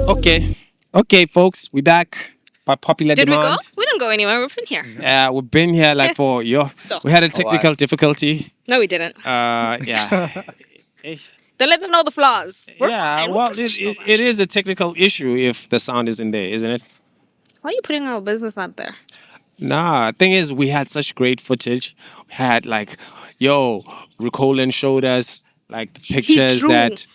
Okay, folks, we back by popular Did we go? demand. We didn't go anywhere. We've been here. We've been here like for Stop. we had a A while. technical difficulty. No, we didn't. Yeah. Don't let them know the flaws. We're Yeah, fine. We're well, professionals, it is a technical issue if the sound isn't there, isn't it? Why are you putting our business out there? Nah, thing is, we had such great footage. We had like, Ricollin showed us like the pictures drew. that,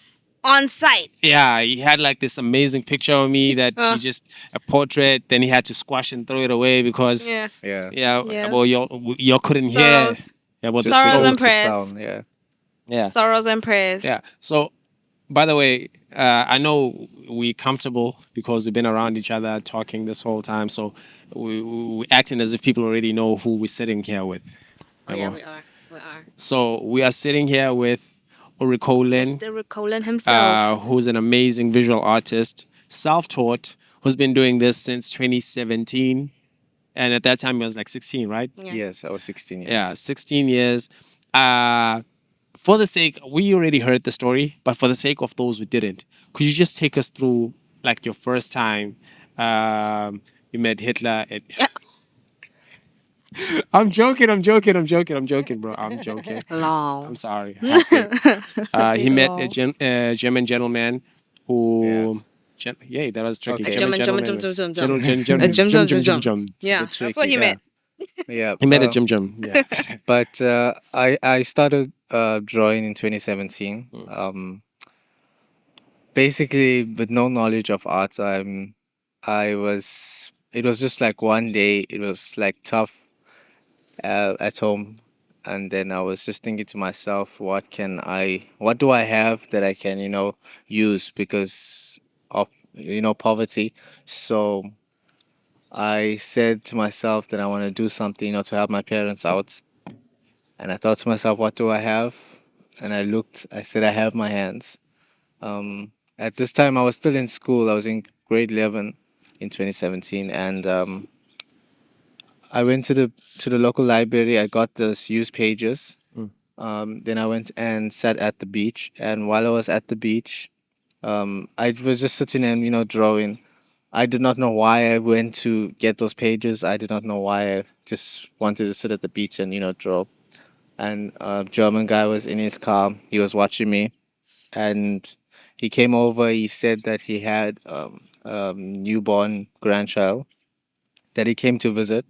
On site. yeah, he had like this amazing picture of me that he just, a portrait, then he had to squash and throw it away because, Yeah. Yeah. Yeah. well, y'all couldn't Sorrows. hear. Yeah, well, the Sorrows strokes. and prayers. Sound, yeah. Yeah. Sorrows and prayers. Yeah. So, by the way, I know we're comfortable because we've been around each other talking this whole time. So, we're acting as if people already know who we're sitting here with. Oh, yeah, we are. We are. So, we are sitting here with Ricollin, Mr. Ricollin himself. who's an amazing visual artist, self-taught, who's been doing this since 2017. And at that time, he was like 16, right? Yeah. Yes, I was 16 years. Yeah, 16 years. For the sake, we already heard the story, but for the sake of those who didn't, could you just take us through like your first time you met Hitler? I'm joking, bro. I'm joking. Long. I'm sorry. I had to. He met a German gentleman who. Yeah, that was tricky. Okay. German. Yeah, It's that's what he tricky, meant. Yeah. He met a Jim. Yeah. But I started drawing in 2017. Basically, with no knowledge of art, it was just like one day, it was like tough at home. And then I was just thinking to myself, what do I have that I can, use because of, poverty. So I said to myself that I want to do something, to help my parents out. And I thought to myself, what do I have? And I said, I have my hands. At this time, I was still in school. I was in grade 11 in 2017. And I went to the local library. I got those used pages. Then I went and sat at the beach. And while I was at the beach, I was just sitting and, drawing. I did not know why I went to get those pages. I did not know why I just wanted to sit at the beach and, draw. And a German guy was in his car. He was watching me. And he came over. He said that he had newborn grandchild that he came to visit.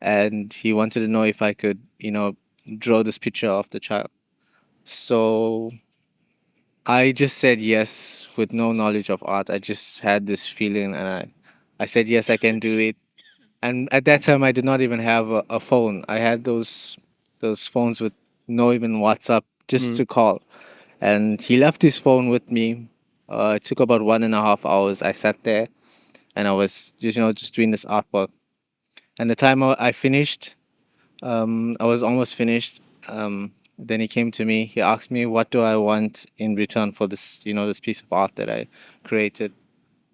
And he wanted to know if I could, draw this picture of the child. So I just said yes with no knowledge of art. I just had this feeling and I said, yes, I can do it. And at that time, I did not even have a phone. I had those phones with no even WhatsApp just to call. And he left his phone with me. It took about 1.5 hours. I sat there and I was just doing this artwork. And the time I finished, I was almost finished. Then he came to me. He asked me, "What do I want in return for this? This piece of art that I created?"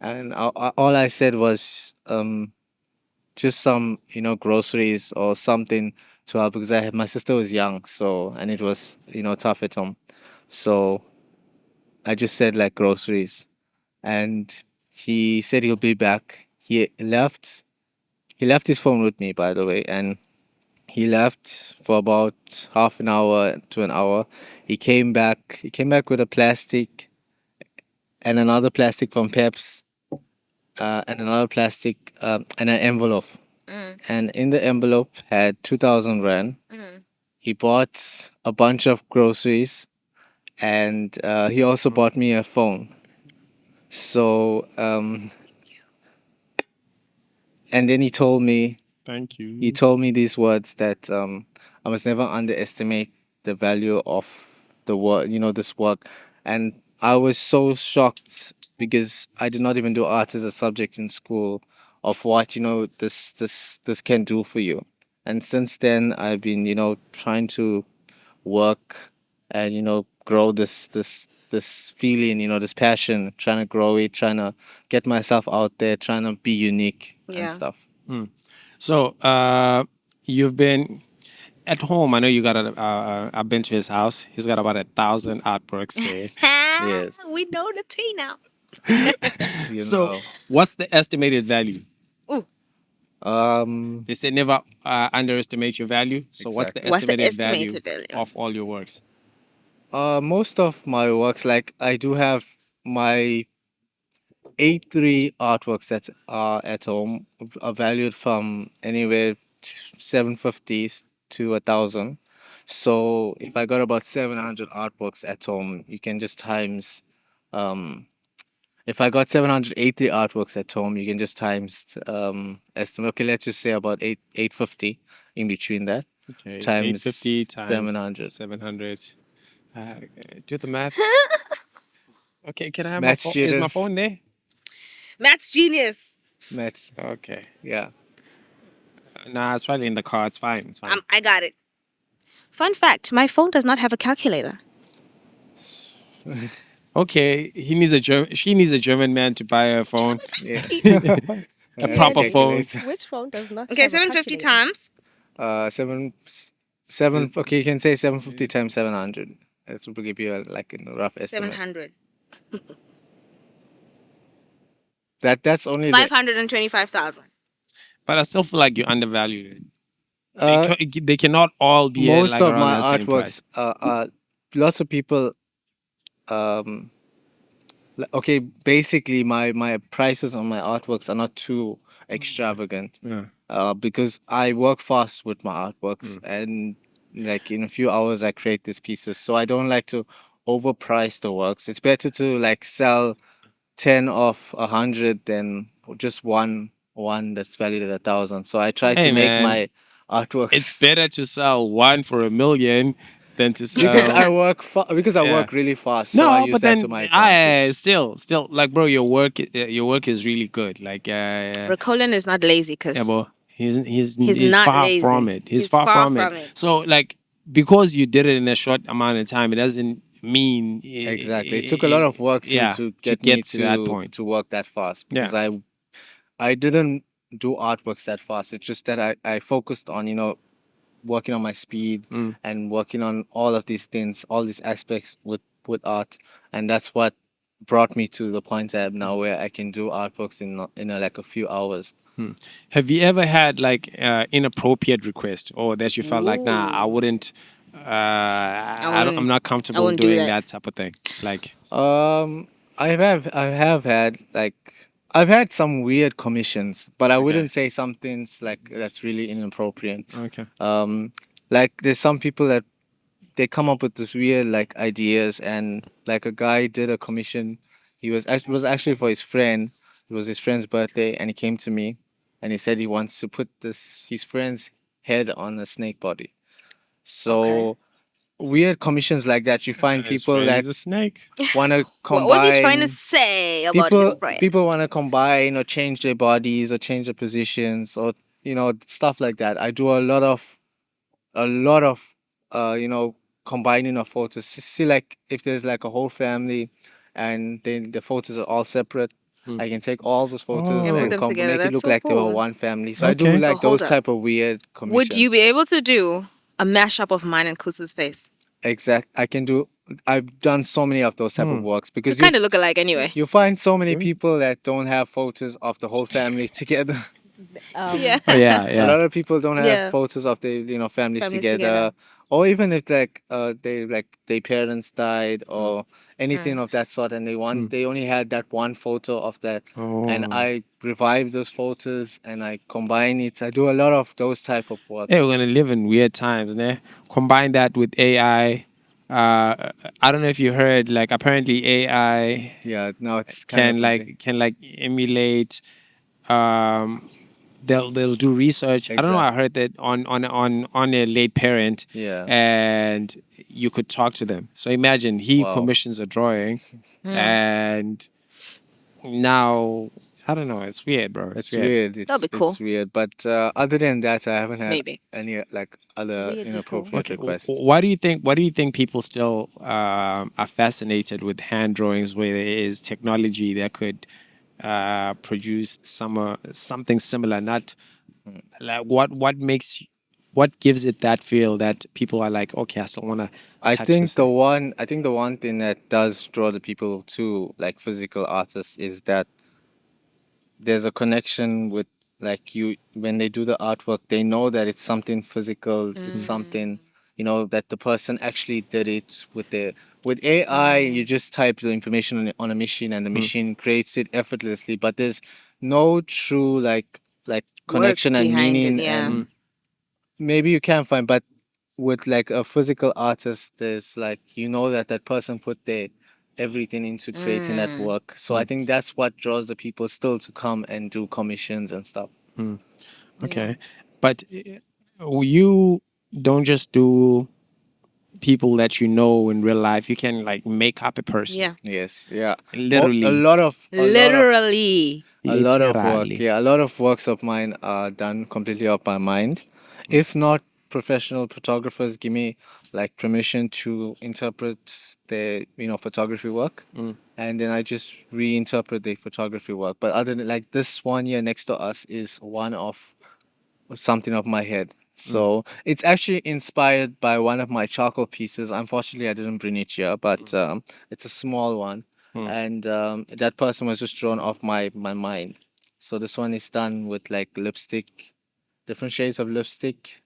And all I said was just some, groceries or something to help because my sister was young, and it was, tough at home. So I just said like groceries, and he said he'll be back. He left. He left his phone with me, by the way, and he left for about half an hour to an hour. He came back. He came back with a plastic and another plastic from Peps, and another plastic and an envelope. And in the envelope had 2,000 rand. He bought a bunch of groceries, and he also bought me a phone. So and then he told me Thank you. he told me these words that I must never underestimate the value of the work, this work. And I was so shocked because I did not even do art as a subject in school of what, this can do for you. And since then, I've been, trying to work and, grow this feeling, this passion, trying to grow it, trying to get myself out there, trying to be unique Yeah. and stuff. So, you've been at home. I know you got I've been to his house. He's got about 1,000 artworks there. Yes. We know the tea now. You So, know. what's the estimated value? Ooh, Um, They say never underestimate your value. So, what's the exactly. what's the estimated value estimated value? of all your works? Most of my works, like I do have my A3 artworks that are at home, are valued from anywhere 750s to 1,000. So if I got about 700 artworks at home, you can just times um if I got 780 artworks at home, you can just times estimate. Okay, let's just say about 850 in between that Okay, times 850 times 700. 700. Uh, do the math. Okay, can I have my Math phone? Is my students, phone there? Math's genius. maths, Okay. yeah. Nah, it's probably in the car. It's fine. It's fine. I got it. Fun fact: my phone does not have a calculator. Okay, he needs a German. She needs a German man to buy her a phone, Yeah. a That's a proper phone. calculator. Which phone does not Okay, have a 750 calculator? times. Seven, seven. Okay, you can say 750 times 700. That will give you like a rough estimate. 700. That's only the 525,000. But I still feel like you're undervalued it. uh They cannot all be most like of around my that same artworks. price. Lots of people. Um, okay, basically my prices on my artworks are not too extravagant. Yeah. Because I work fast with my artworks and like in a few hours I create these pieces. So I don't like to overprice the works. It's better to like sell 10 of 100 than just one that's valued at 1,000. So I try to Hey make man, my it's artworks better to sell one for a million than to because sell. because I Yeah. work really fast. So I No, use but that to then my I advantage. still like, bro, your work is really good. Like, Ricollin is not lazy yeah, because bro, he's he's not far from lazy. it. He's He's far far from it. from it. So like, because you did it in a short amount of time, it doesn't mean Exactly. It took a lot of work yeah to to get me get to that point. to work that fast Yeah. because I didn't do artworks that fast. It's just that I focused on, working on my speed Mm. and working on all of these things, all these aspects with art, and that's what brought me to the point I am now, where I can do artworks in like a few hours. Have you ever had like inappropriate request or that you felt like, nah, I Ooh. wouldn't. I I'm wouldn't. not I comfortable wouldn't do doing that. that type of thing. Like, I have had like I've had some weird commissions, but I okay, wouldn't say some things like that's really inappropriate. okay, Um, like there's some people that they come up with this weird like ideas, and like a guy did a commission. It was actually for his friend. It was his friend's birthday, and he came to me, and he said he wants to put this his friend's head on a snake body. Okay. So weird commissions like that, you find his people friend is that a snake. want to What was he trying to combine say about his friend? people want to combine or change their bodies or change their positions or stuff like that. I do a lot of combining of photos. See, like if there's like a whole family and then the photos are all separate, I can take all those photos And put Oh, and them together. make it That's look so like they were cool. one family. So I do okay. So like hold those up. type of weird Would you be commissions. able to do a mashup of mine and Kusu's face? I can do. I've done so many of those type of works You because kind of look alike anyway. you find so many people that don't have photos of the whole family together. Yeah. Oh yeah, A yeah. lot of people don't have Yeah. photos of their families Families together, together. or even if like they like their parents died or anything Mm. of that sort, and they only had that one photo of that, and Oh, I revive those photos and I combine it. I do a lot of those type of hey, we're works. gonna live in weird times, né? Combine that with AI. I don't know if you heard, like apparently AI Yeah, now it's kind of a bit can like emulate. Um, they'll do research. I don't know. I exactly. heard that on a late parent, Yeah. and you could talk to them. So imagine he Wow. commissions a drawing, Mm. and now I don't know. It's weird, bro. It's It's weird. weird. That'll be It's cool. weird. But other than that, I haven't had Maybe. any like other Weirdly cool. inappropriate Okay, requests. why do you think? Why do you think people still are fascinated with hand drawings, where there is technology that could produce something similar? Not like what makes what gives it that feel that people are like, okay, I still want to touch this thing? I think the one thing that does draw the people to like physical artists is that there's a connection with like you when they do the artwork, they know that it's something physical, it's something that the person actually did it with the with AI. You just type the information on a machine and the machine creates it effortlessly, but there's no true like Work connection and behind it, meaning, yeah. and maybe you can find, but with like a physical artist, there's like that that person put their everything into creating that work. So I think that's what draws the people still to come and do commissions and stuff. Okay. But you don't just do people that you know in real life. You can like make up a person. Yeah. Yes, yeah. A Literally. lot of Literally. a lot of work. Literally. Yeah, a lot of works of mine are done completely off my mind. If not, professional photographers give me like permission to interpret their photography work, and then I just reinterpret the photography work. But other than like this one here next to us is one of something of my head. So it's actually inspired by one of my charcoal pieces. Unfortunately, I didn't bring it here, but it's a small one, and that person was just drawn off my mind. So this one is done with like lipstick, different shades of lipstick,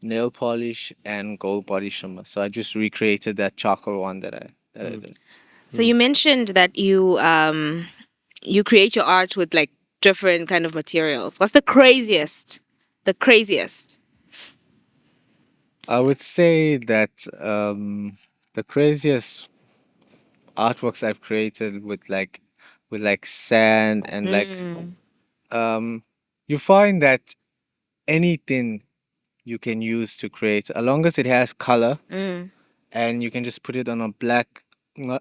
nail polish, and gold body shimmer. So I just recreated that charcoal one that I did. So you mentioned that you create your art with like different kind of materials. What's the craziest? The craziest. I would say that the craziest artworks I've created with like sand and like you find that anything you can use to create, as long as it has color, and you can just put it on a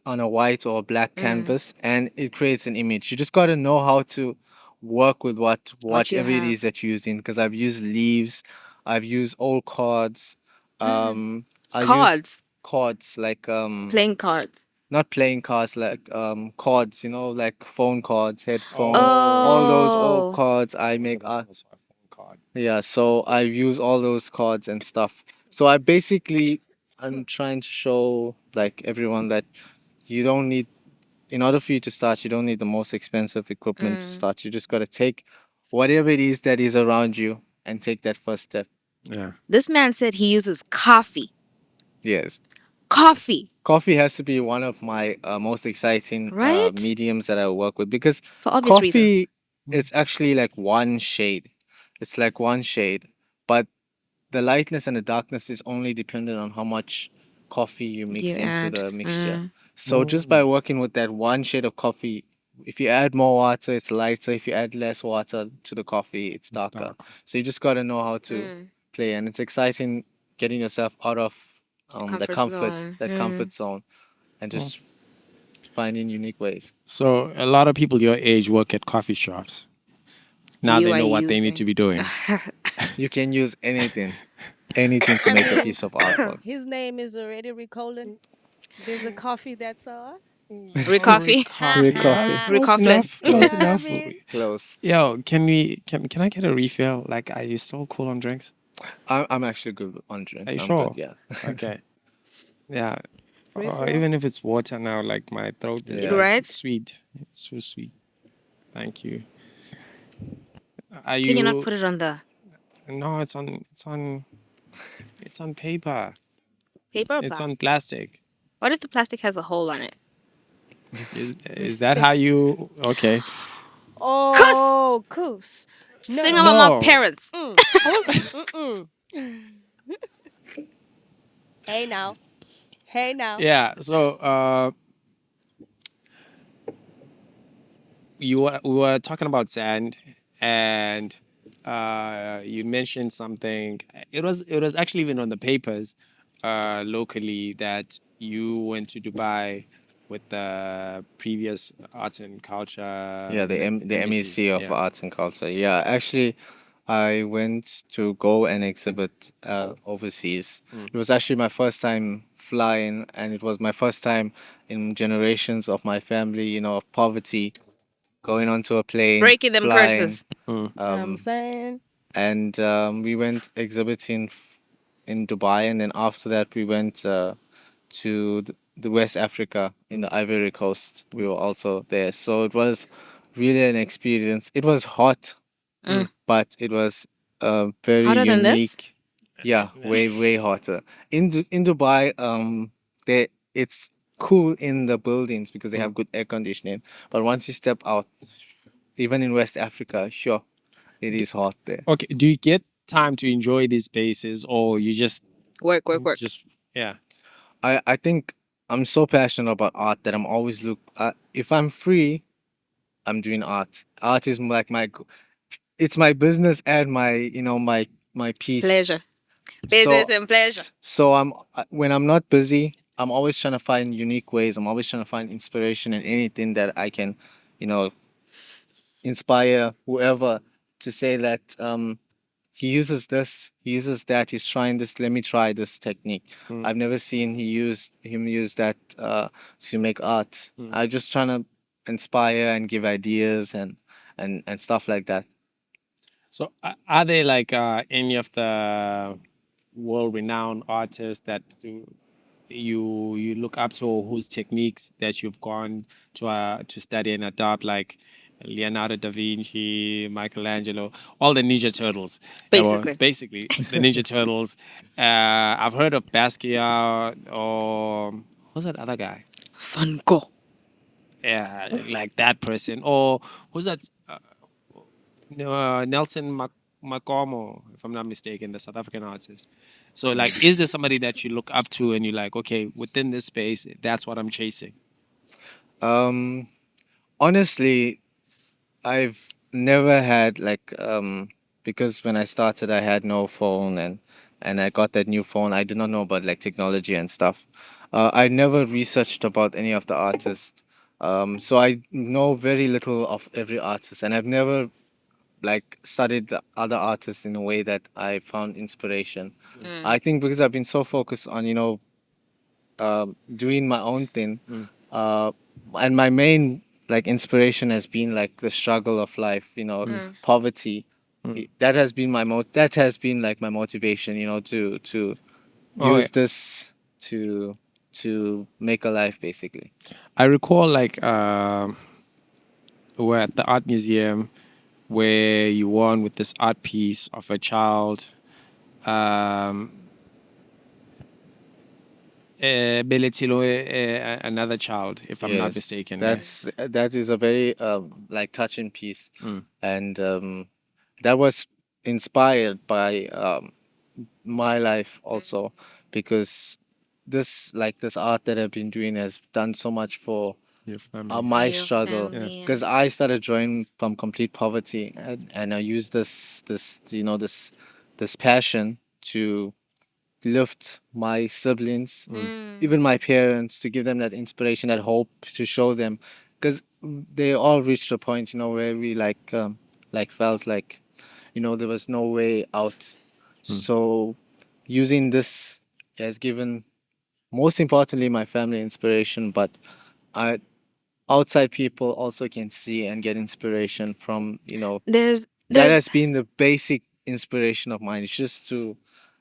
on a white or black canvas, and it creates an image. You just got to know how to work with What you whatever it have. is that you're using, because I've used leaves, I've used old cards, I use Cards. cards like Playing cards. not playing cards, like cards, like phone cards, headphone, all those old Oh. cards. I make art. Yeah, so I use all those cards and stuff. So I'm trying to show like everyone that you don't need, in order for you to start, you don't need the most expensive equipment to start. You just got to take whatever it is that is around you and take that first step. Yeah. This man said he uses coffee. Yes. Coffee. Coffee has to be one of my most exciting Right? mediums that I work with, because For obvious reasons. coffee, it's actually like one shade. It's like one shade, but the lightness and the darkness is only dependent on how much coffee you mix You into add. the mixture. So just by working with that one shade of coffee, if you add more water, it's lighter. If you add less water to the coffee, it's darker. So you just got to know how to play, and it's exciting getting yourself out of Comfort zone. that comfort zone, and just finding unique ways. So a lot of people your age work at coffee shops. Now You they are know what they need to using. be doing. You can use anything to make a piece of artwork. His name is already Ricollin. There's a coffee that's all. Recoffee. Coffee. That's close Recofflin. enough. Close enough. Close. Yo, can I get a refill? Like, are you so cool on drinks? I'm actually good on Are drinks. you I'm sure? good. Yeah. Okay. Yeah. Refill? Even if it's water now, like my throat is Yeah. like Right? sweet. It's so sweet. Thank you. Are Can you not you? put it on the No, it's on paper. paper or It's on plastic? plastic. What if the plastic has a hole on it? Is that how you? Okay. Oh, Coos. Sing about my No. parents. Hey now. Hey now. Yeah. So we were talking about sand, and you mentioned something. It was actually even on the papers locally that you went to Dubai with the previous arts and culture. Yeah, the MEC of Yeah. Arts and Culture. Yeah, actually, I went to go and exhibit overseas. It was actually my first time flying, and it was my first time in generations of my family, of poverty, going onto a plane, Breaking them flying. curses. I'm saying. and we went exhibiting in Dubai, and then after that we went to the West Africa in the Ivory Coast. We were also there, so it was really an experience. It was hot, Mm. but it was very Hotter than this? unique. Yeah, way hotter. In Dubai, they it's cool in the buildings because they have good air conditioning. But once you step out, even in West Africa, sure, it is hot there. Okay, do you get time to enjoy these spaces, or you Work. just yeah? I think I'm so passionate about art that I'm always if I'm free, I'm doing art. Art is like it's my business and my my piece. Pleasure. So Business and pleasure. so when I'm not busy, I'm always trying to find unique ways. I'm always trying to find inspiration in anything that I can, you know, inspire whoever to say that he uses this, he uses that, he's trying this, let me try this technique. I've never seen him use that to make art. I'm just trying to inspire and give ideas and stuff like that. So are there like any of the world-renowned artists that you look up to, or whose techniques that you've gone to study and adopt, like Leonardo da Vinci, Michelangelo, all the Ninja Turtles? Well, Basically. basically the Ninja Turtles. I've heard of Basquiat, or who's that other guy? Van Gogh. Yeah, like that person. Or who's that? Nelson Macomo, if I'm not mistaken, the South African artist. So, like, is there somebody that you look up to and you're like, okay, within this space, that's what I'm chasing? Um, Honestly, I've never had because when I started I had no phone and I got that new phone. I did not know about like technology and stuff. I never researched about any of the artists. So I know very little of every artist, and I've never like studied the other artists in a way that I found inspiration. I think because I've been so focused on doing my own thing. Uh, and my main like inspiration has been like the struggle of life, poverty. That has been that has been like my motivation, to Oh, yeah. use this to make a life basically. I recall, like, we're at the art museum where you won with this art piece of a child. Um, Belletilo, another child, if I'm not Yes, mistaken. Yeah. that is a very like touching piece, and that was inspired by my life also because this art that I've been doing has done so much for Your family. my Your struggle family. because I started drawing from complete poverty and I used this passion to lift my siblings, even my parents, to give them that inspiration, that hope, to show them, because they all reached a point, where we like felt like, there was no way out. So using this has given, most importantly, my family inspiration, but I outside people also can see and get inspiration from, that There's has been the basic inspiration of mine. It's just to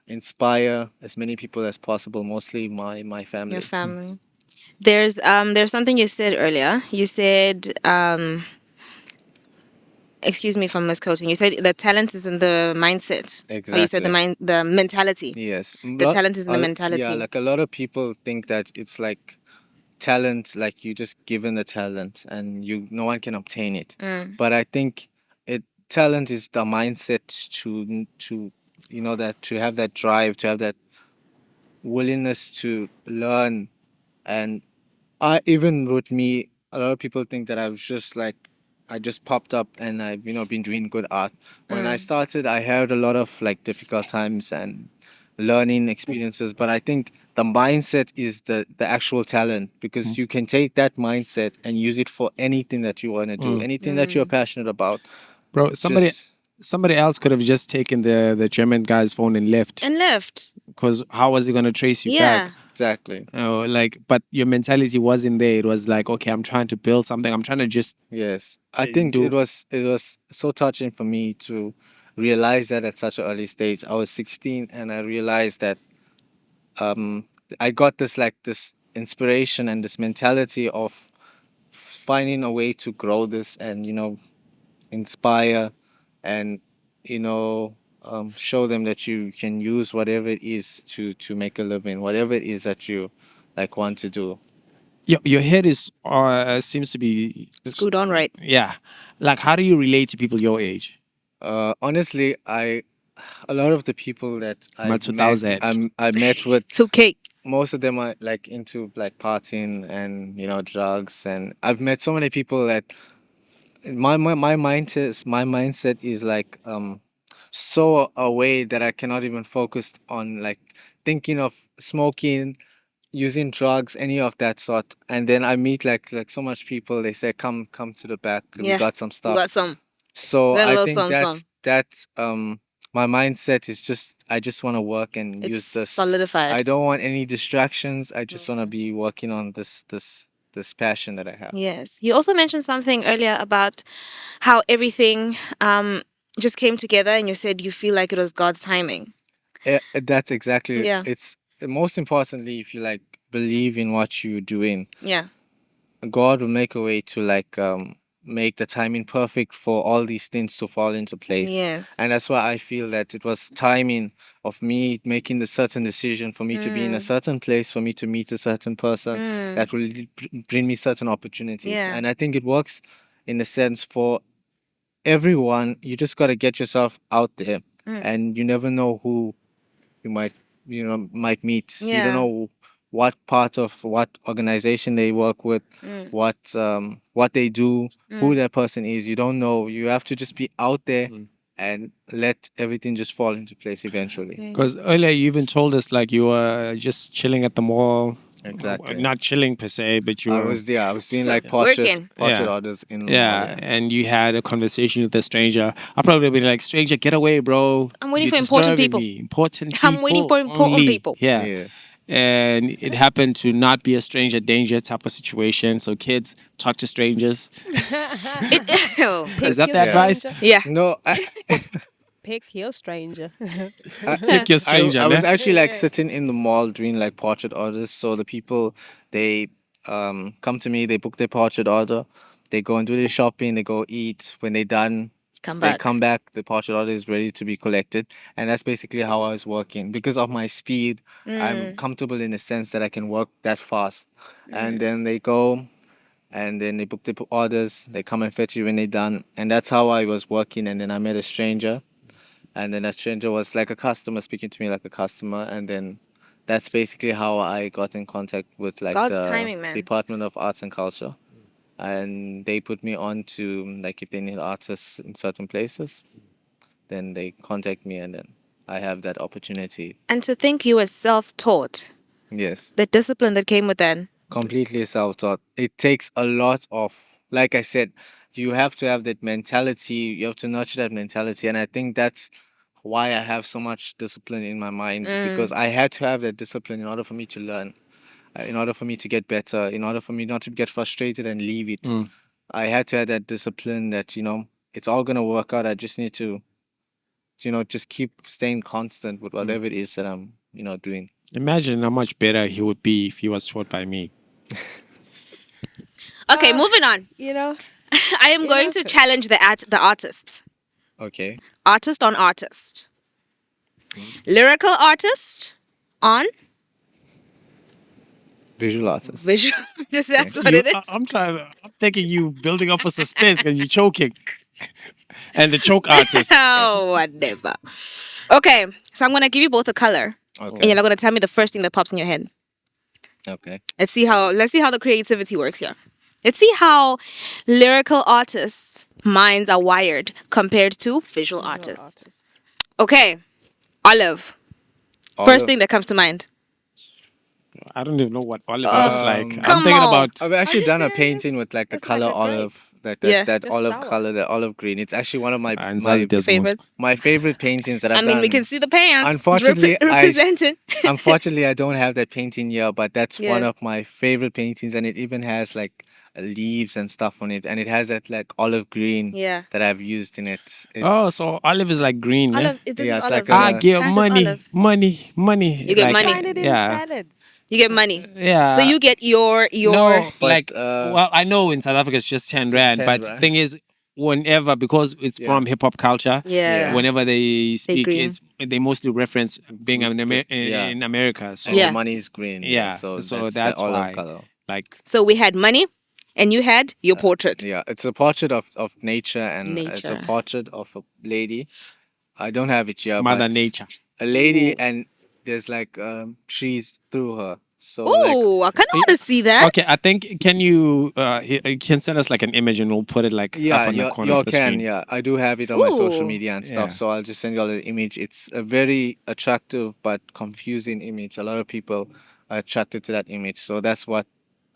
inspire as many people as possible, mostly my your family. family. There's something you said earlier. You said excuse me if I'm misquoting. You said the talent is in the mindset. Or you said Exactly. the mentality. Yes. The talent is in the Yeah, mentality. like a lot of people think that it's like talent, like you just given the talent and no one can obtain it. But I think talent is the mindset to that, to have that drive, to have that willingness to learn. And I even with me, a lot of people think that I just popped up and I've been doing good art. When I started, I had a lot of like difficult times and learning experiences, but I think the mindset is the actual talent, because you can take that mindset and use it for anything that you want to do, anything that you're passionate about. Bro, Just somebody else could have just taken the German guy's phone and left. And left. Because how was he gonna trace you Yeah. back? exactly. But your mentality wasn't there. It was like, okay, I'm trying to build something. I'm trying to just Yes, I think do. it was so touching for me to realize that at such an early stage. I was 16 and I realized that um, I got this inspiration and this mentality of finding a way to grow this and inspire and show them that you can use whatever it is to make a living, whatever it is that you like want to do. Your head is seems to be Screwed on right. yeah. Like, how do you relate to people your age? Honestly, a lot of the people that About 2000. I met with, 2K. most of them are like into like partying and drugs, and I've met so many people that my mindset is like so away that I cannot even focus on like thinking of smoking, using drugs, any of that sort. And then I meet like so much people. They say, "Come to the back. We Yeah. got some We stuff." got some. So Got a I little think some, some. that's my mindset is just I just want to work and It's use this. solidified. I don't want any distractions. I just want to be working on this passion that I have. Yes. You also mentioned something earlier about how everything just came together and you said you feel like it was God's timing. That's exactly Yeah. it's most importantly, if you like believe in what you're doing, Yeah. God will make a way to like make the timing perfect for all these things to fall into place. Yes. And that's why I feel that it was timing of me making the certain decision for me to be in a certain place, for me to meet a certain person that will bring me certain opportunities. Yeah. And I think it works in a sense for everyone. You just got to get yourself out there, and you never know who you might meet. You Yeah. don't know what part of what organization they work with, what they do, who that person is. You don't know. You have to just be out there and let everything just fall into place eventually. Because earlier you even told us like you were just chilling at the mall. Exactly. Not chilling per se, but you I were. was I was doing like Working. portrait Yeah. orders in the mall. Yeah, and you had a conversation with a stranger. I'll probably be like, "Stranger, get away, bro! I'm waiting You're for important disturbing people. me. Important people. I'm waiting for important only." people. Yeah. Yeah. And it happened to not be a stranger danger type of situation. So kids, talk to strangers. Oh. Is that your the advice? stranger. Yeah. No, Pick your stranger. Pick your stranger, I was ne? actually like Yeah. sitting in the mall doing like portrait orders. So the people, they come to me, they book their portrait order, they go and do their shopping, they go eat. When they're done, Come they back. come back, the portrait order is ready to be collected. And that's basically how I was working. Because of my speed, I'm comfortable in the sense that I can work that fast. And then they go and then they book the orders, they come and fetch you when they're done. And that's how I was working. And then I met a stranger, and then that stranger was like a customer, speaking to me like a customer. And then that's basically how I got in contact with like God's the timing, man. Department of Arts and Culture, and they put me on to like if they need artists in certain places, then they contact me, and then I have that opportunity. And to think you were self-taught, Yes, the discipline that came with that. completely self-taught. It takes a lot of, like I said, you have to have that mentality, you have to nurture that mentality. And I think that's why I have so much discipline in my mind, because I had to have that discipline in order for me to learn, in order for me to get better, in order for me not to get frustrated and leave it. I had to have that discipline that it's all gonna work out. I just need to just keep staying constant with whatever it is that I'm doing. Imagine how much better he would be if he was taught by me. Okay, moving on. You know, I am going to challenge the artists. Okay. Artist on artist. Lyrical artist on Visual artist. visual. That's what it is. I'm thinking you building up a suspense and you choking. And the choke artist. Oh, whatever. Okay, so I'm gonna give you both a color, and Okay. you're gonna tell me the first thing that pops in your head. Okay. Let's see how the creativity works here. Let's see how lyrical artists' minds are wired compared to visual artists. Okay, Olive. First Olive. thing that comes to mind. I don't even know what olive looks like. I'm Come thinking on. about I've actually done a serious? painting with like the It's like color a grape. olive, Yeah. that Just olive sour. color, the olive green. It's actually one of my Favorite. my favorite paintings that I've I mean, done. we can see the pants. Unfortunately, represented. Unfortunately, I don't have that painting here, but that's one Yeah. of my favorite paintings, and it even has like leaves and stuff on it, and it has that like olive green Yeah. that I've used in it. Oh, It's so olive is like green, yeah? Olive. This yeah, is it's like olive. I a get Parents is money, olive. money, money. You get Like, money. Find it in yeah. salads. You get money. So Yeah. you get your. No, but like, well, I know in South Africa it's just 10 rand, 10 but rand. thing is, whenever, because it's Yeah. from hip hop culture, Yeah. whenever they speak, green. they mostly reference being Yeah. in America. So, And Yeah. the money is green. yeah, So so that's the that's olive why. color. Like, So we had money, and you had your portrait. Yeah, it's a portrait of nature, and it's a Nature. portrait of a lady. I don't have it here, Mother but Nature. a lady, and there's like trees through her. So like, Oh, I kind of want to see that. Okay, I think can you can send us like an image and we'll put it like up yeah, on the you corner of the can. screen. Yeah, I do have it on my social Ooh. media and Yeah. stuff. So I'll just send you all the image. It's a very attractive but confusing image. A lot of people are attracted to that image. So that's what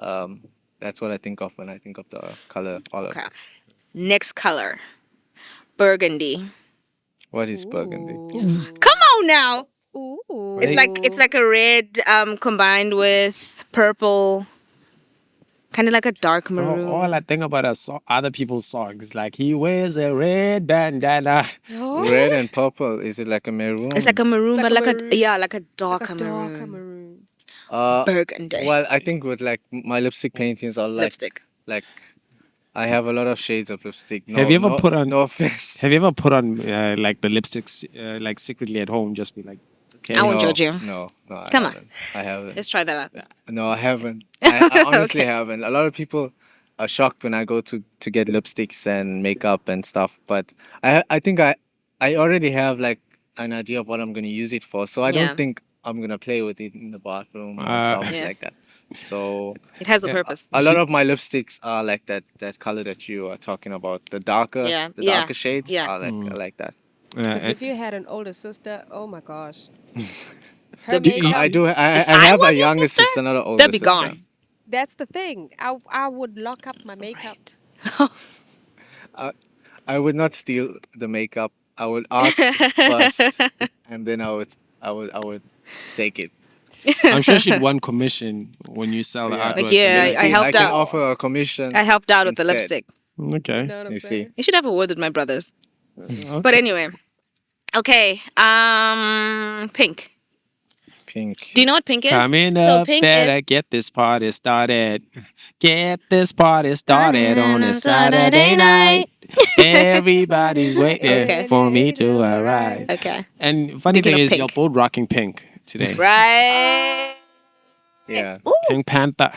I think of when I think of the color olive. Okay. Next color, burgundy. What is burgundy? Come on now. Ooh. It's like a red combined with purple, kind of like a dark maroon. All I think about are other people's songs. Like he wears a red bandana. Red and purple. Is it like a maroon? It's like a maroon, It's but like like a maroon. a yeah, like a Like darker a darker maroon. maroon. Burgundy. Well, I think with like my lipstick paintings are like Lipstick. like I have a lot of shades of lipstick. No, Have you ever no, put on- No offense. Have you ever put on like the lipsticks like secretly at home? Just be like, okay. I won't No, judge you. No, no. I Come on. haven't. I haven't. Let's try that out. No, I haven't. I honestly haven't. A lot of people are shocked when I go to get lipsticks and makeup and stuff. But I think I already have like an idea of what I'm gonna use it for. So I Yeah. don't think I'm gonna play with it in the bathroom or stuff Yeah. like that. So It has a purpose. a lot of my lipsticks are like that color that you are talking about. The darker, Yeah, the yeah, darker shades yeah. are like that. Because Uh, if you had an older sister, oh my gosh. The- Her Do you- makeup, I do. I If I have was a your younger sister, sister, not an older they'd be sister. gone. that's the thing. I would lock up my makeup. I would not steal the makeup. I would ask first, and then I would take it. I'm sure she'd want commission when you sell the Yeah. artworks. Like, yeah, and You then I see, helped can out. offer a commission. I helped out with the Instead. lipstick. okay. You know what I'm You saying? see, You should have a word with my brothers. Okay. But anyway, okay. Pink. pink. Do you know what pink is? Coming So up, pink better is get this party started. Get this party started on a Saturday night. Everybody's waiting Okay. for me to arrive. okay. And funny Speaking thing of is, you're pink. both rocking pink today. Right. Yeah. Pink Panther.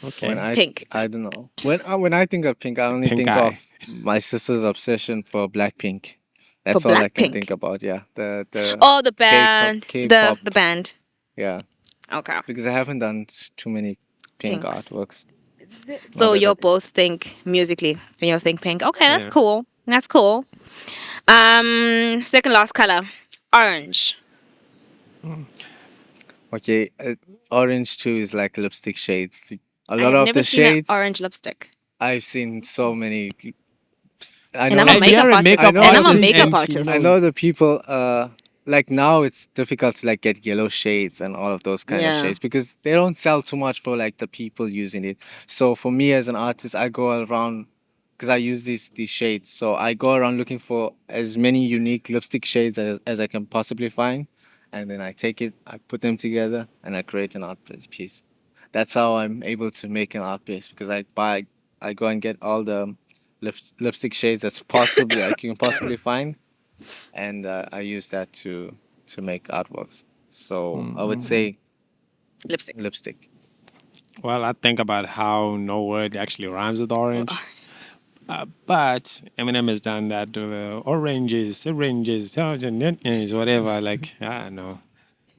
Okay. When Pink. I don't know. When I think of pink, I only Pink think eye. of my sister's obsession for Blackpink. That's all I can Blackpink? think about. Yeah. The Oh, the band. K-pop. The band. Yeah. Okay. Because I haven't done too many pink Pinks. artworks. So Not you'll ever. both think musically when you think pink. Okay, that's Yeah. cool. That's cool. Second last color, orange. Okay. Orange too is like lipstick shades. A I lot have of never the seen an shades. orange lipstick. I've seen so many. I And know I'm a And that- makeup you're a artist. makeup And I'm a artist makeup and he artist. I knows- know the people like now it's difficult to like get yellow shades and all of those kind of Yeah. shades because they don't sell too much for like the people using it. So for me as an artist, I go around because I use these shades. So I go around looking for as many unique lipstick shades as I can possibly find, and then I take it, I put them together, and I create an art piece. That's how I'm able to make an art piece because I go and get all the lipstick shades that's possibly I can possibly find, and I use that to make artworks. So I would say Lipstick. lipstick. Well, I think about how no word actually rhymes with orange. But Eminem has done that. Oranges, whatever. Like, I don't know.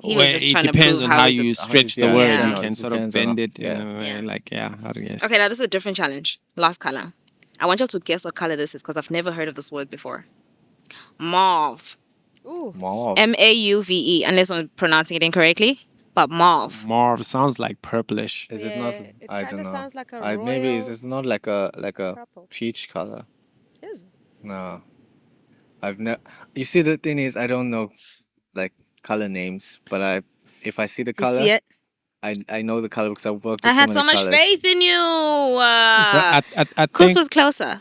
He was just it trying to depends prove on how how he's a- you stretch the Yeah, word. yeah. You can sort of Depends on bend how- it. yeah. Yeah. Like, yeah, how do you guess? Okay, now this is a different challenge. Last color. I want y'all to guess what color this is because I've never heard of this word before. Mauve. Ooh. Mauve. Mauve. Unless I'm pronouncing it incorrectly, but mauve. Mauve sounds like purplish. Is it not? Yeah, it I kinda don't know. sounds like a Maybe royal it's not like a purple. peach color. Is it? No, I've never. You see, the thing is, I don't know like color names, but if I see the You color, see it? I know the color because I've worked I with so had so many much colors. faith in you. So I Whose think was closer?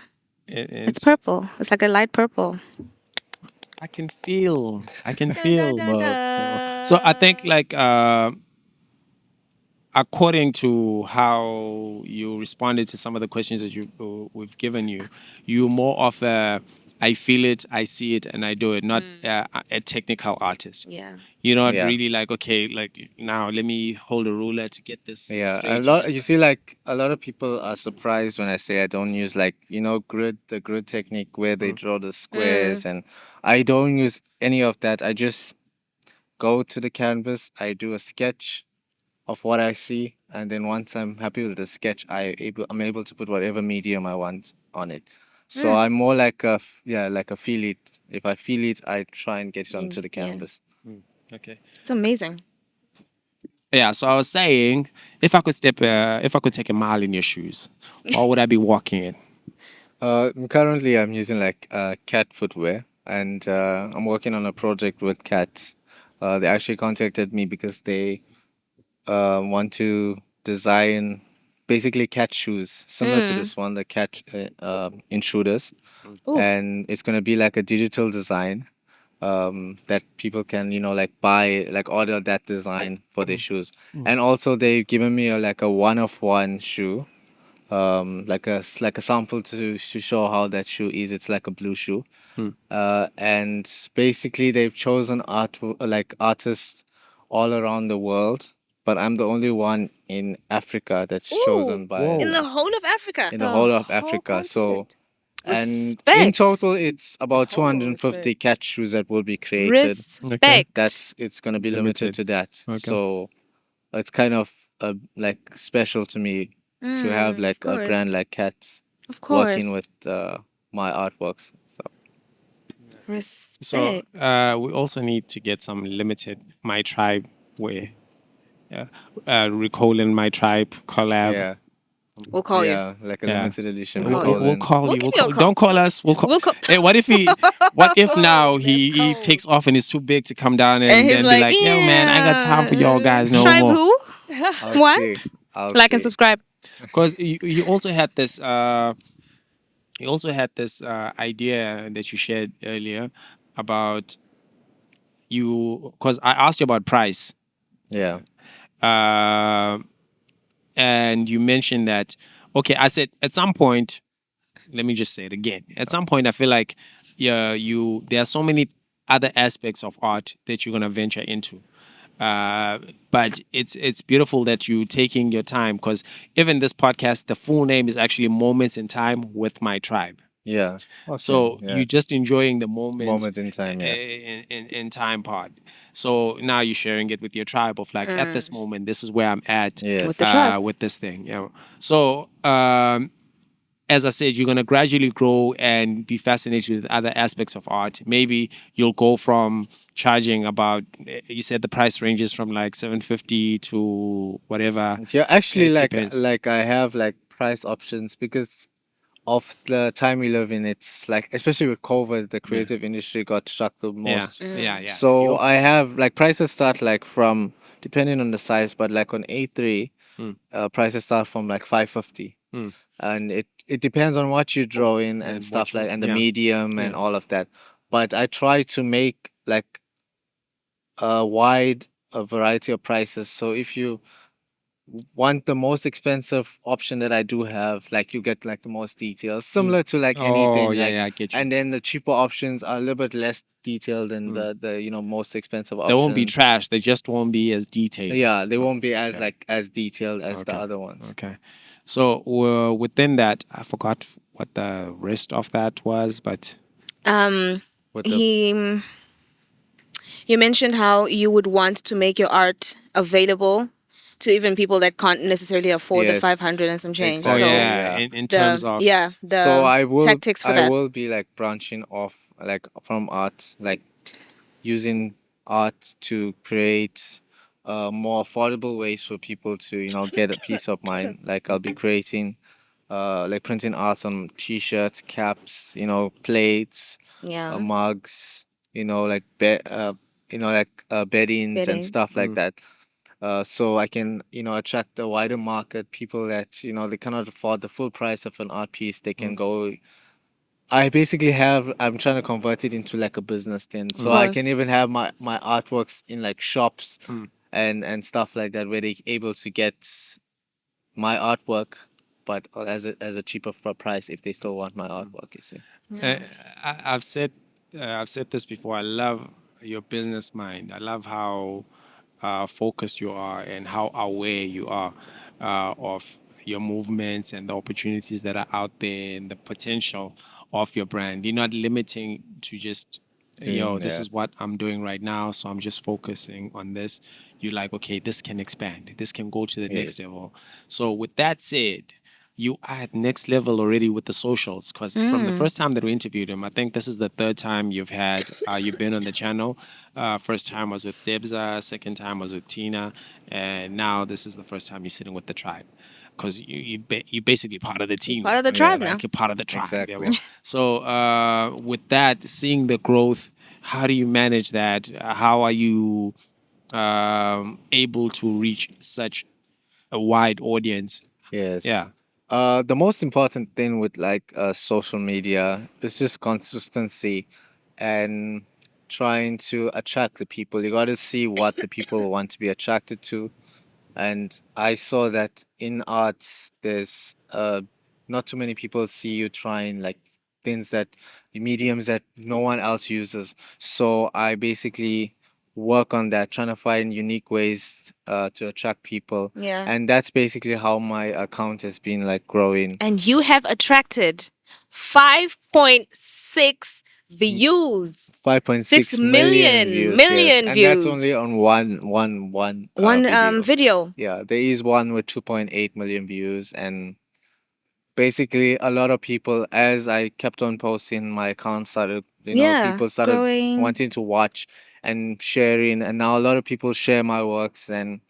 It's it's purple. It's like a light purple. I can Dun, dun, feel. dun, Well, So I think dun. like according to how you responded to some of the questions that we've given you, you're more of a I feel it, I see it, and I do it, not a technical artist. Yeah. You're not yeah. really like okay, like now let me hold a ruler to get this Yeah, a straight. You lot. just You like see, like a lot of people are surprised when I say I don't use like the grid technique where they draw the squares, and I don't use any of that. I just go to the canvas. I do a sketch of what I see, and then once I'm happy with the sketch, I'm able to put whatever medium I want on it. So I'm more like like a feel it. If I feel it, I try and get it onto the Yeah. canvas. okay. It's amazing. Yeah, so I was saying, if I could take a mile in your shoes, what would I be walking in? Currently, I'm using like cat footwear, and I'm working on a project with cats. They actually contacted me because they want to design basically cat shoes similar to this one, the cat intruders, Ooh. and it's gonna be like a digital design that people can like buy, like order that design for their shoes. And also they've given me like a one of one shoe, like like a sample to show how that shoe is. It's like a blue shoe, and basically they've chosen like artists all around the world, but I'm the only one in Africa that's Ooh. chosen by In Whoa. the whole of Africa. in the The whole of whole Africa. So, continent. and in Respect. total it's about Total 250 respect. cat shoes that will be created. Okay. Respect. That's It's going to be limited Limited. to that. Okay. So it's kind of like special to me to have Of like a brand course. like Cats Of working course. with my artworks. So So Respect. we also need to get some limited My Tribe wear. Yeah. Ricollin My Tribe collab. yeah, We'll call you. yeah, like a Yeah. limited edition We'll we call We'll, you. call we'll in. call We'll you. give We'll you a call. call. Don't call us. We'll call. We'll call. Hey, what if he? What if now That's he cold. takes off and is too big to come down And and he's then be like, like, yo man, I got time for y'all yeah. guys no Tribe more. who? I'll see. What? I'll Like and see. subscribe. Because you also had this. You also had this idea that you shared earlier about you. Because I asked you about price. Yeah, Uh, and you mentioned that okay I said at some point let me just say it again at some point I feel like yeah you there are so many other aspects of art that you're going to venture into but it's beautiful that you taking your time because even this podcast the full name is actually Moments in Time with My Tribe. yeah. Okay, So yeah. you're just enjoying the moments Moment in time. Yeah, in time part. So now you're sharing it with your tribe of like at this moment, this is where I'm at With the yes, tribe. with this thing. You know. So as I said, you're gonna gradually grow and be fascinated with other aspects of art. Maybe you'll go from charging about you said the price ranges from like 750 to whatever. yeah. Actually, It depends. like I have like price options because of the time we live in. It's like, especially with COVID, the Yeah. creative industry got struck the Yeah. most. Yeah. So I have like prices start like from, depending on the size, but like on A3, prices start from like 550, and it depends on what you draw in and And what stuff, you like, and the yeah. medium Yeah. and all of that. But I try to make like a wide a variety of prices. So if you want the most expensive option that I do have, like you get like the most details, similar to like Oh anything, yeah, like, yeah, I get you. and then the cheaper options are a little bit less detailed than the most expensive They won't be options. trash. They just won't be as detailed. Yeah, they won't be as Yeah. like as detailed as the Okay. other ones. Okay. So within that, I forgot what the rest of that was, but With the He You mentioned how you would want to make your art available to even people that can't necessarily afford the Yes, 500 and some change. oh exactly, So yeah, yeah. in terms the of yeah, So the tactics for I that. will be like branching off like from art, like using art to create more affordable ways for people to get a peace of mind. Like I'll be creating like printing art on t-shirts, caps, plates, Yeah. mugs, like like beddings and Beddings. stuff like that. so I can, attract a wider market. People that, they cannot afford the full price of an art piece. They can go. I basically have. I'm trying to convert it into like a business thing, Of so I can course. even have my artworks in like shops Mm. and stuff like that, where they able to get my artwork, but as a cheaper price if they still want my artwork. You see. Uh, I've said I've said this before. I love your business mind. I love how focused you are and how aware you are of your movements and the opportunities that are out there and the potential of your brand. You're not limiting to just, yo, Doing this yeah. is what I'm doing right now, so I'm just focusing on this. You're like, okay, this can expand, this can go to the next Yes. level. So, with that said, you are at next level already with the socials, because from the first time that we interviewed him, I think this is the third time you've been on the channel. First time was with Debza, second time was with Tina, and now this is the first time you're sitting with the tribe, because you're basically part of the team Part now. of the Yeah. tribe now. Like you're part of the tribe. Yeah, Exactly. well. So with that, seeing the growth, how do you manage that? How are you able to reach such a wide audience? Yeah. Yes. The most important thing with like social media is just consistency and trying to attract the people. You got to see what the people want to be attracted to. And I saw that in arts, there's not too many people see you trying like things that mediums that no one else uses. So I basically work on that, trying to find unique ways to attract people, Yeah. and that's basically how my account has been like growing. And you have attracted 5.6 views. 6 5.6 million million views, yes, million and that's only views. on one One video. video. Yeah, there is one with 2.8 million views, and basically a lot of people, as I kept on posting, my account started, Yeah, people started growing. wanting to watch and sharing, and now a lot of people share my works. And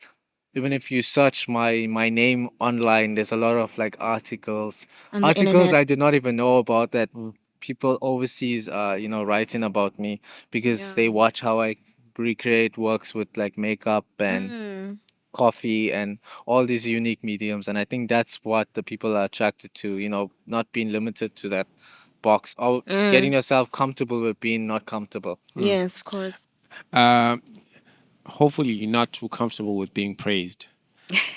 even if you search my name online, there's a lot of like On the articles internet. I did not even know about, that people overseas writing about me because they Yeah. watch how I recreate works with like makeup and Mm. coffee and all these unique mediums. And I think that's what the people are attracted to, not being limited to that box, or getting Mm. yourself comfortable with being not comfortable. Yes, of course. Um, Hopefully, you're not too comfortable with being praised,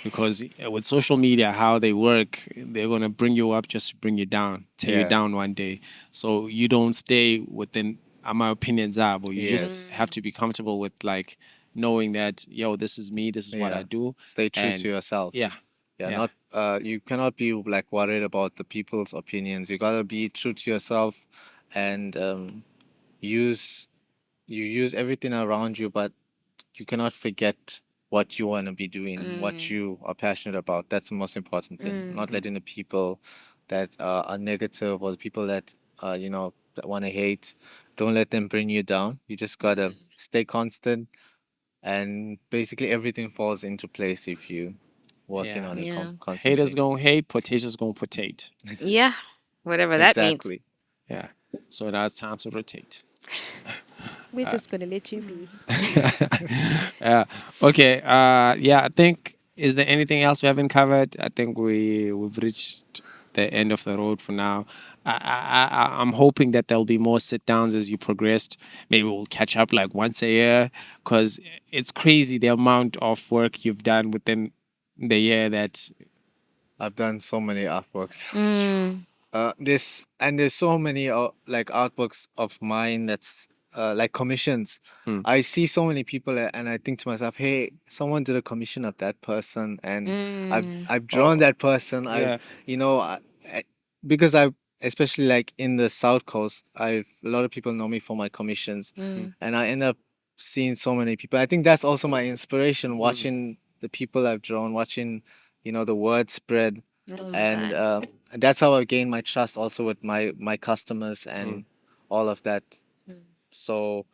because with social media, how they work, they're gonna bring you up just to bring you down, tear you Yeah. down one day. So you don't stay within my opinions are, but you just Yes. have to be comfortable with like knowing that, yo, this is me, this is what I Yeah. do, Stay true to and yourself. yeah, Yeah, yeah, not you cannot be like worried about the people's opinions. You gotta be true to yourself, and use use everything around you, but you cannot forget what you want to be doing, what you are passionate about. That's the most important thing. Not letting the people that are negative, or the people that that want to hate, don't let them bring you down. You just gotta stay constant, and basically everything falls into place if you working yeah. on it Yeah. Haters constantly. gonna hate, potatoes gonna potate. Yeah. Whatever that means. Exactly. Yeah. So now it's time to rotate. We're just gonna let you be. Yeah. Okay. Yeah. I think. Is there anything else we haven't covered? I think we've reached the end of the road for now. I'm hoping that there'll be more sit downs as you progressed. Maybe we'll catch up like once a year, because it's crazy the amount of work you've done within the year. That I've done so many artworks. Mm. There's so many like artworks of mine that's like commissions. Hmm. I see so many people, and I think to myself, hey, someone did a commission of that person, and Mm. I've drawn oh that person. yeah. You know, I, because I, especially like in the South Coast, a lot of people know me for my commissions, Mm. and I end up seeing so many people. I think that's also my inspiration, watching the people I've drawn, watching, the word spread, Oh my and God. that's how I gain my trust also with my customers and all of that. So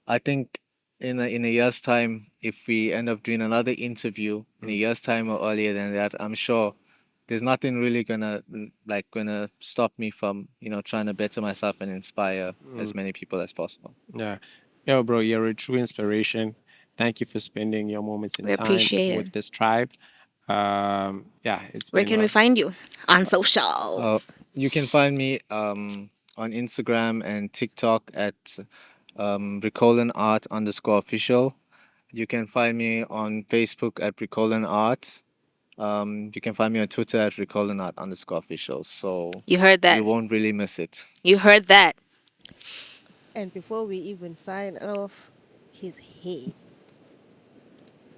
I think in a year's time, if we end up doing another interview in a year's time or earlier than that, I'm sure there's nothing really gonna stop me from trying to better myself and inspire as many people as possible. Yeah. Yo, bro, you're a true inspiration. Thank you for spending your moments in We time appreciate with it. this tribe. Yeah, it's Where been can we find you? On socials. You can find me on Instagram and TikTok at Ricollin Art underscore official. You can find me on Facebook at Ricollin Art. You can find me on Twitter at Ricollin Art underscore official. So You heard that. you won't really miss it. You heard that. And before we even sign off, his hair.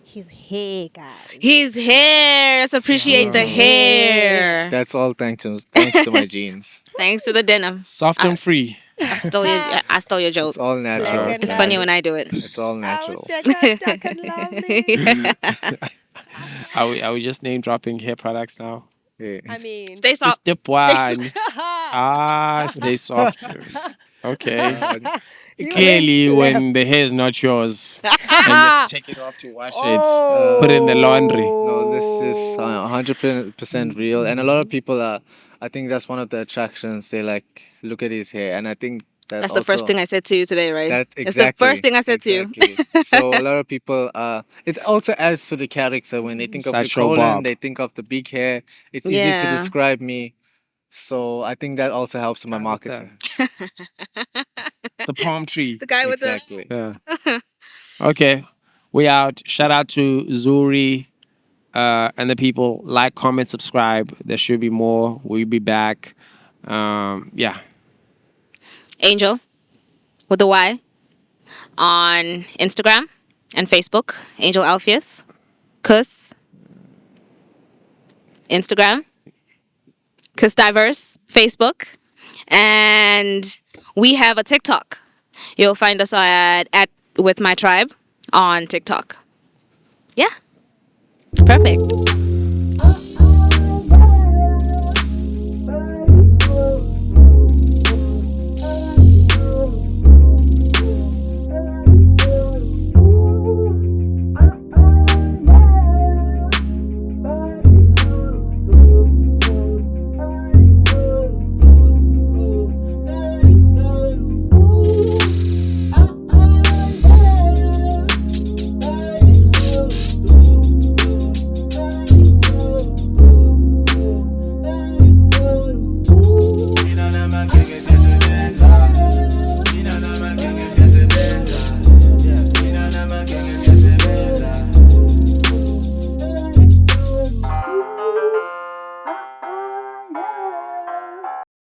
His hair, guys. His hair. Let's appreciate His the hair. hair. That's all thanks to my jeans. Thanks to the denim. soft and free. I stole your joke. It's all natural. Black and It's funny guys. when I do it. It's all Oh, natural. dark and lovely. Are we just name dropping hair products now? Yeah. I mean, Stay It's soft. the one. Stay soft. Okay. Clearly, when the hair is not yours, and you have to take it off to wash it, put it in the laundry. No, this is 100% real, and a lot of people are. I think that's one of the attractions. They like look at his hair, and I think that That's the first thing I said to you today, right? That It's the first thing I said to you. exactly. So a lot of people, it also adds to the character when they think of Sideshow Ricollin, Bob. they think of the big hair. It's easy to Yeah. describe me. So I think that also helps with my marketing. The palm tree. The guy with Exactly. Yeah. Okay. We out. Shout out to Zuri and the people. Like, comment, subscribe. There should be more. We'll be back. Yeah. the Angel with the Y on Instagram and Facebook. Angel Alpheus. Kuss. Instagram. Kuss Diverse. Facebook. And we have a TikTok. You'll find us at With My Tribe on TikTok. Yeah. Perfect.